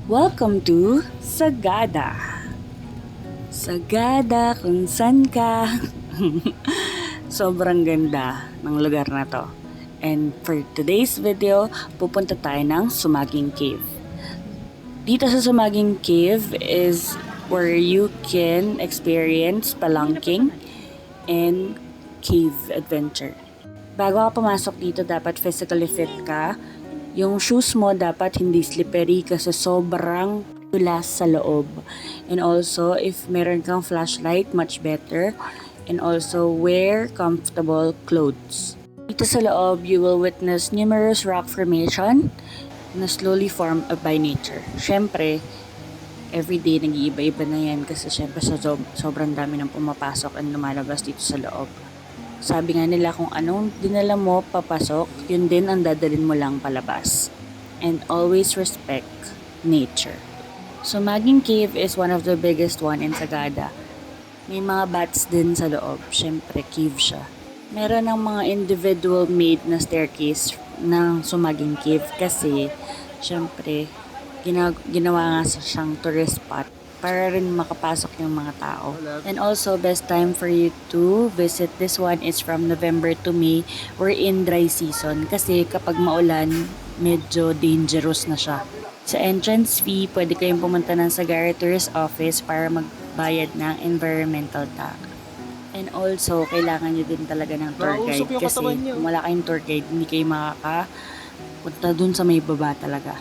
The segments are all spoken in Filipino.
Welcome to Sagada. Sagada kung san ka. Sobrang ganda ng lugar na to. And for today's video, pupunta tayo ng Sumaging Cave. Dito sa Sumaging Cave is where you can experience spelunking and cave adventure. Bago ka pumasok dito, dapat physically fit ka. Yung shoes mo dapat hindi slippery kasi sobrang tulas sa loob. And also, if meron kang flashlight, much better. And also, wear comfortable clothes. Dito sa loob, you will witness numerous rock formation na slowly formed by nature. Siyempre, everyday nag-iiba-iba na yan kasi siyempre sobrang dami ng pumapasok and lumalabas dito sa loob. Sabi nga nila kung anong dinala mo papasok, yun din ang dadalhin mo lang palabas. And always respect nature. Sumaging Cave is one of the biggest one in Sagada. May mga bats din sa loob. Siyempre, cave siya. Meron ng mga individual made na staircase ng Sumaging Cave kasi siyempre, ginawa nga siyang tourist spot para rin makapasok yung mga tao. And also, best time for you to visit this one is from November to May. We're in dry season kasi kapag maulan, medyo dangerous na siya. Sa entrance fee, pwede kayong pumunta ng Sagara Tourist Office para magbayad ng environmental tax. And also, kailangan nyo din talaga ng tour guide kasi kung wala kayong tour guide, hindi kayo makakapunta dun sa may baba talaga.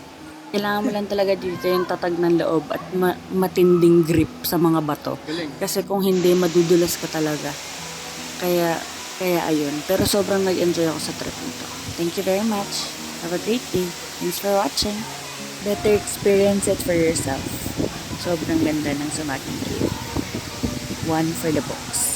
Kailangan mo lang talaga dito yung tatag ng loob at matinding grip sa mga bato. Kasi kung hindi, madudulas ka talaga. Kaya ayun. Pero sobrang nag-enjoy ako sa trip nito. Thank you very much. Have a great day. Thanks for watching. Better experience it for yourself. Sobrang ganda ng Sumaging Cave. One for the books.